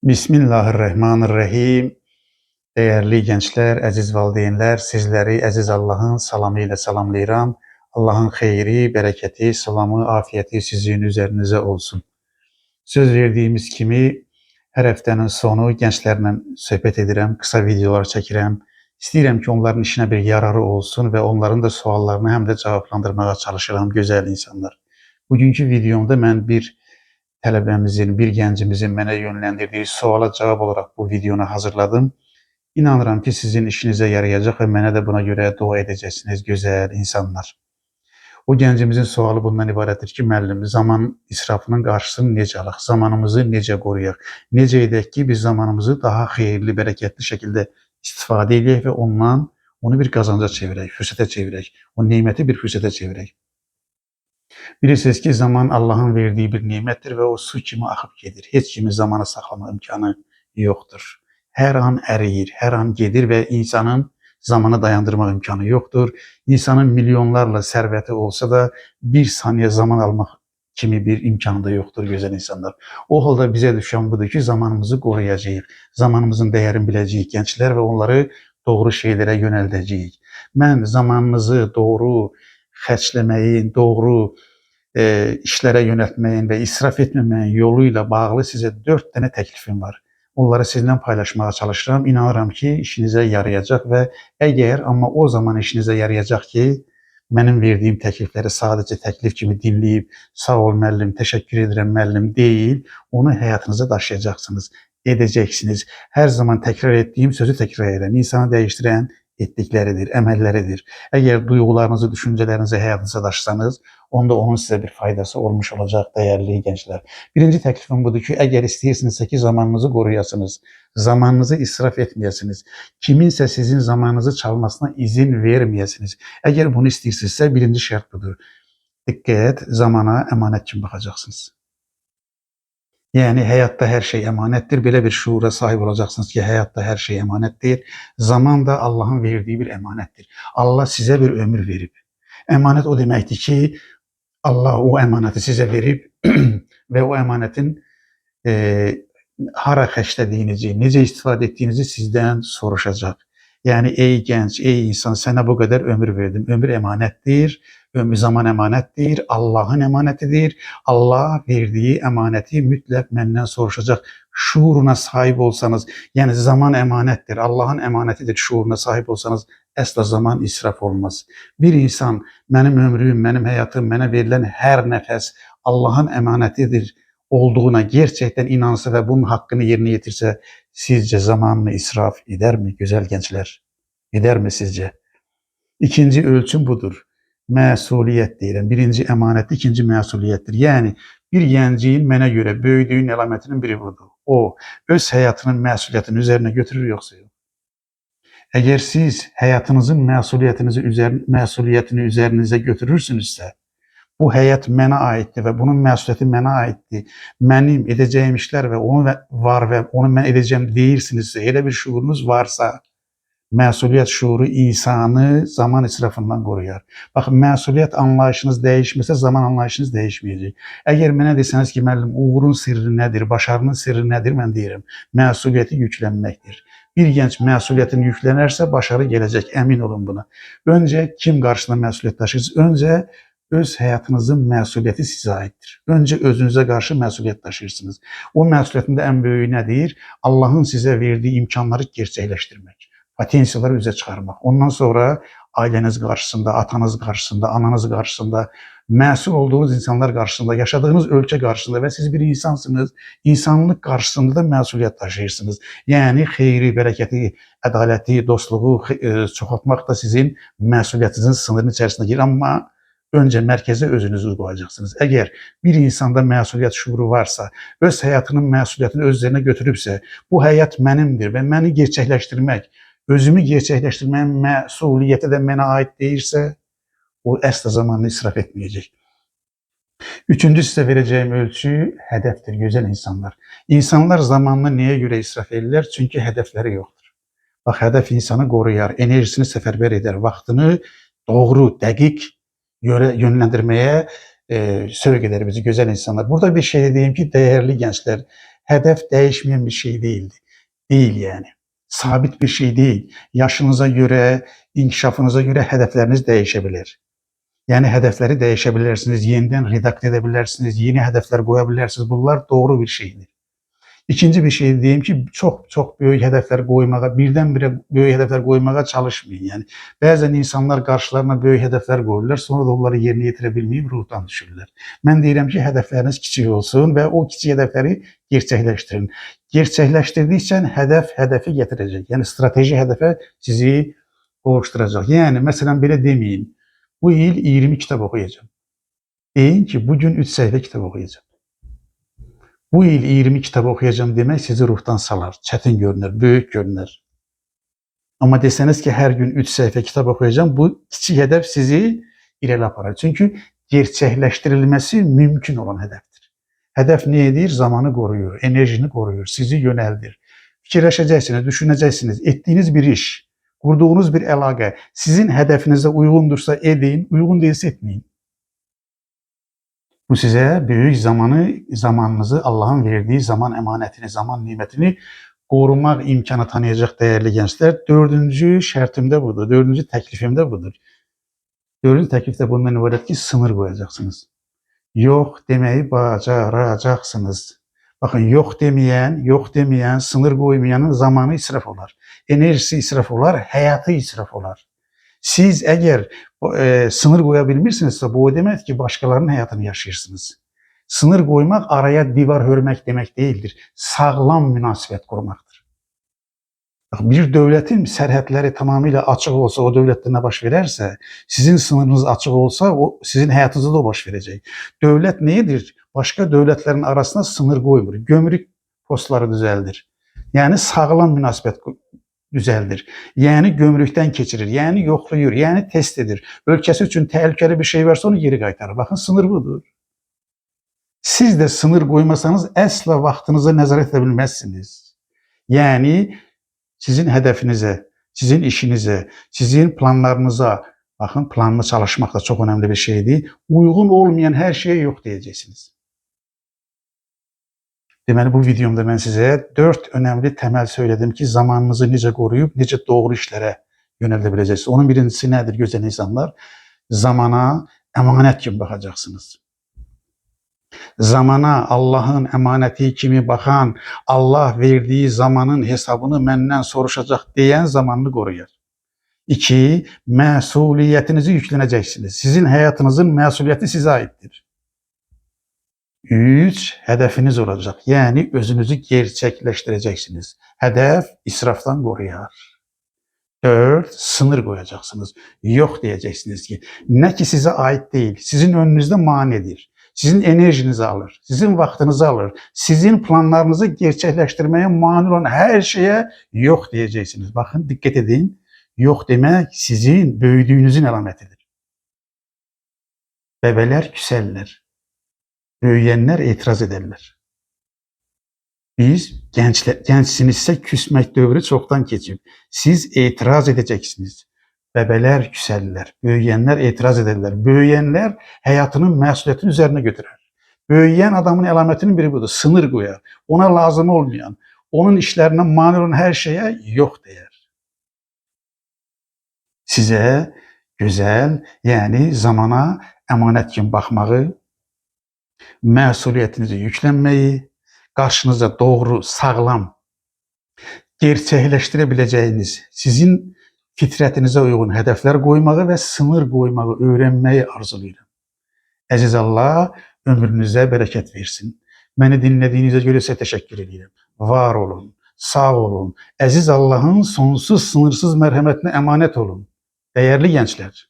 Bismillahirrahmanirrahim. Değerli gençler, əziz valideynlər, sizləri əziz Allahın salamı ilə salamlayıram. Allahın xeyri, bərəkəti, salamı, afiyeti sizin üzərinizə olsun. Söz verdiyimiz kimi hər həftənin sonu gənclərlə söhbət edirəm, qısa videolar çəkirəm. İstəyirəm ki, onların işinə bir yararı olsun və onların da suallarını həm də cavablandırmağa çalışıram, gözəl insanlar. Bugünkü videomda mən bir tələbəmizin, bir gəncimizin mənə yönləndirdiyi suala cavab olaraq bu videonu hazırladım. İnanıram ki, sizin işinizə yarayacaq və mənə də buna görə dua edəcəksiniz, gözəl insanlar. O gəncimizin sualı bundan ibarətdir ki, müəllim, zaman israfının qarşısını necə alaq, zamanımızı necə qoruyaq, necə edək ki, biz zamanımızı daha xeyirli, bərəkətli şəkildə istifadə edək və ondan onu bir qazanca çevirək, fürsətə çevirək, o neməti bir fürsətə çevirək. Bilirsiniz ki, zaman Allahın verdiyi bir nemətdir və o su kimi axıb gedir. Heç kimin zamanı saxlama imkanı yoxdur. Hər an əriyir, hər an gedir və insanın zamanı dayandırmaq imkanı yoxdur. İnsanın milyonlarla sərvəti olsa da bir saniyə zaman almaq kimi bir imkanı da yoxdur, gözəl insanlar. O halda bizə düşən budur ki, zamanımızı qoruyacağıq, zamanımızın dəyərini biləcəyik gənclər və onları doğru şeylərə yönəldəcəyik. Mən zamanınızı doğru xərcləməyin, doğru işlərə yönəltməyin və israf etməməyin yolu ilə bağlı sizə 4 dənə təklifim var. Onları sizinlə paylaşmağa çalışıram. İnanıram ki, işinizə yarayacaq və əgər, amma o zaman işinizə yarayacaq ki, mənim verdiyim təklifləri sadəcə təklif kimi dinləyib, sağ ol müəllim, təşəkkür edirəm müəllim deyil, onu həyatınıza daşıyacaqsınız, edəcəksiniz. Hər zaman təkrar etdiyim sözü təkrar edirəm. İnsanı dəyişdirən etdikləridir, əməlləridir. Əgər duyğularınızı, düşüncələrinizi həyatınıza daşısanız, onda onun sizə bir faydası olmuş olacaq, dəyərli gənclər. Birinci təklifim budur ki, əgər istəyirsinizsə ki, zamanınızı qoruyasınız, zamanınızı israf etməyəsiniz, kiminsə sizin zamanınızı çalmasına izin verməyəsiniz. Əgər bunu istəyirsinizsə, birinci şərt budur. Diqqət, zamana əmanət kimi baxacaqsınız. Yəni, həyatda hər şey əmanətdir. Belə bir şuura sahib olacaqsınız ki, həyatda hər şey əmanətdir. Zaman da Allahın verdiyi bir əmanətdir. Allah sizə bir ömür verib. Əmanət o deməkdir ki, Allah o əmanəti sizə verib və o əmanətin hara xərclədiyinizi, necə istifadə etdiyinizi sizdən soruşacaq. Yəni, ey gənc, ey insan, sənə bu qədər ömür verdim. Ömür əmanətdir, ömür zaman əmanətdir, Allahın əmanətidir. Allah verdiyi əmanəti mütləq məndən soruşacaq. Şuuruna sahib olsanız, yəni zaman əmanətdir, Allahın əmanətidir, şuuruna sahib olsanız, əsla zaman israf olmaz. Bir insan, mənim ömrüm, mənim həyatım, mənə verilən hər nəfəs Allahın əmanətidir olduğuna gerçəkdən inansa və bunun haqqını yerinə yetirsə, sizcə zamanını israf edərmi, gözəl gənclər? Edərmi sizcə? İkinci ölçüm budur. Məsuliyyət deyirəm. Birinci əmanət, ikinci məsuliyyətdir. Yəni, bir gəncin mənə görə böyüdüyün əlamətinin biri budur. O, öz həyatının məsuliyyətini üzərinə götürür, yoxsa yox. Əgər siz həyatınızın məsuliyyətini üzərinizə götürürsünüzsə, bu həyat mənə aiddir və bunun məsuliyyəti mənə aiddir. Mənim edəcəyim işlər və onu var və onu mən edəcəm deyirsinizsə, elə bir şuurunuz varsa, məsuliyyət şuuru insanı zaman israfından qoruyar. Baxın, məsuliyyət anlayışınız dəyişməsə, zaman anlayışınız dəyişməyəcək. Əgər mənə desəniz ki, müəllim, uğurun sirri nədir, başarının sirri nədir, mən deyirəm, məsuliyyəti yüklənməkdir. Bir gənc məsuliyyətini yüklənərsə, başarı gələcək, əmin olun buna. Öncə kim qarşısında məsuliyyət daşıyırsınız? Öncə öz həyatınızın məsuliyyəti sizə aiddir. Öncə özünüzə qarşı məsuliyyət daşıyırsınız. O məsuliyyətin də ən böyüyü nədir? Allahın sizə verdiyi imkanları gerçəkləşdirmək, potensiyaları üzə çıxarmaq. Ondan sonra ailəniz qarşısında, atanız qarşısında, ananız qarşısında, məsul olduğunuz insanlar qarşısında, yaşadığınız ölkə qarşısında və siz bir insansınız, insanlıq qarşısında da məsuliyyət daşıyırsınız. Yəni, xeyri, bərəkəti, ədaləti, dostluğu çoxaltmaq da sizin məsuliyyətinizin sınırının içərisində girir. Amma öncə mərkəzə özünüzü qoyacaqsınız. Əgər bir insanda məsuliyyət şuuru varsa, öz həyatının məsuliyyətini öz üzərinə götürübsə, bu həyat mənimdir və məni gerçəkləşdirmək, özümü gerçəkləşdirməyin məsuliyyəti də mənə aid deyirsə, o əsla zamanını israf etməyəcək. Üçüncü sizə verəcəyim ölçü hədəfdir, gözəl insanlar. İnsanlar zamanını nəyə görə israf edirlər? Çünki hədəfləri yoxdur. Bax, hədəf insanı qoruyar, enerjisini səfərbər edər, vaxtını doğru, dəqiq yönləndirməyə sövq edər bizi, gözəl insanlar. Burada bir şey deyim ki, dəyərli gənclər, Hedef değişmeyen bir şey değildi. Değil yani. Sabit bir şey değil. Yaşınıza göre, inkişafınıza göre hedefleriniz değişebilir. Yani hedefleri değişebilirsiniz, yeniden redakte edebilirsiniz, yeni hedefler koyabilirsiniz. Bunlar doğru bir şeydir. İkinci bir şey diyeyim ki çok büyük hedefler koymağa, birdenbire büyük hedefler koymaya çalışmayın. Yani bazen insanlar karşılarına büyük hedefler koyurlar, sonra da onları yerine getirebilmeyip ruhdan düşürürler. Ben deyirəm ki, hedefleriniz küçük olsun ve o küçük hedefleri gerçekleştirin. Gerçekleştirdikçe hedefi getirecek. Yani strateji hedefe sizi kavuşturacak. Yani mesela belə demeyin. Bu yıl 20 kitap okuyacağım. Deyin ki bugün 3 sayfa kitap okuyacağım. Bu yıl 20 kitap okuyacağım demek sizi ruhtan salar. Çetin görünür, büyük görünür. Ama deseniz ki her gün 3 sayfa kitap okuyacağım, bu küçük hedef sizi ileri aparar. Çünkü gerçekleştirilmesi mümkün olan hedeftir. Hedef nedir? Zamanı koruyur, enerjini koruyur, sizi yöneldir. Fikirleşeceksiniz, düşüneceksiniz, ettiğiniz bir iş, kurduğunuz bir əlaqə sizin hedefinize uygundursa edin, uygun değilse etmeyin. Bu size büyük zamanınızı, Allah'ın verdiği zaman emanetini, zaman nimetini korumak imkanı tanıyacak değerli gençler. Dördüncü şartım da budur. Dördüncü teklifim de budur. Dördüncü teklif de bundan ibaret ki sınır koyacaksınız. Yok demeyi bacaracaksınız. Bakın yok demeyen, sınır koymayanın zamanı israf olar. Enerjisi israf olar, hayatı israf olar. Siz eğer sınır koyabilmirsinizsə, bu o demek ki başkalarının hayatını yaşayırsınız. Sınır koymak araya divar örmek demek değildir. Sağlam münasebet kurmaktır. Bir devletin sərhədləri tamamıyla açık olsa, o devlette ne baş vererse, sizin sınırınız açık olsa, o sizin hayatınızda da baş verecek. Devlet nedir? Başka devletlerin arasında sınır koymur. Gömrük postları düzeldir. Yani sağlam münasebet düzeldir. Yani gömrükten keçirir, yani yoxlayır, yani test edir. Ölkəsi üçün təhlükəli bir şey varsa onu geri qaytarır. Bakın sınır budur. Siz de sınır koymasanız asla vaxtınıza nəzarət edə bilməzsiniz. Yani sizin hedefinize, sizin işinize, sizin planlarınıza, bakın planlı çalışmak da çok önemli bir şeydir. Uygun olmayan her şeye yok diyeceksiniz. Deməli bu videomda ben size 4 önemli temel söyledim ki zamanınızı necə koruyup necə doğru işlere yöneltebileceksiniz. Onun birincisi nedir güzel insanlar? Zamana emanet gibi bakacaksınız. Zamana Allah'ın emaneti kimi bakan, Allah verdiği zamanın hesabını məndən soruşacak diyen zamanını koruyar. 2. Məsuliyyətinizi yüklənəcəksiniz. Sizin hayatınızın məsuliyyəti sizə aittir. 3. Hedefiniz olacak. Yani özünüzü gerçekleştireceksiniz. Hedef israftan koruyar. 4. Sınır koyacaksınız. Yok diyeceksiniz ki ne ki size ait değil, sizin önünüzde manidir. Sizin enerjinizi alır, sizin vaktinizi alır, sizin planlarınızı gerçekleştirmeye mani olan her şeye yok diyeceksiniz. Bakın dikkat edin, yok demek sizin büyüdüğünüzün alametidir. Bebeler küserler, büyüyenler itiraz ederler. Biz gençsinizse küsmek dövrü çoktan geçip siz itiraz edeceksiniz. Bebeler küserler, büyüyenler itiraz ederler. Büyüyenler hayatının məsuliyyətini üzerine götürür. Büyüyen adamın əlamətinin biri budur, sınır koyar. Ona lazım olmayan, onun işlerine mani olan her şeye yok der. Size güzel, yani zamana emanet kimi baxmağı, məsuliyyətinizi yüklənməyi, karşınıza doğru, sağlam, gerçekleştirebileceğiniz, sizin fitrətinize uygun hedefler koymağı ve sınır koymağı öğrenmeyi arzulayıram. Əziz Allah ömrünüze bereket versin. Beni dinlediğinize göre size teşekkür ederim. Var olun, sağ olun. Əziz Allah'ın sonsuz, sınırsız merhametine emanet olun. Değerli gençler.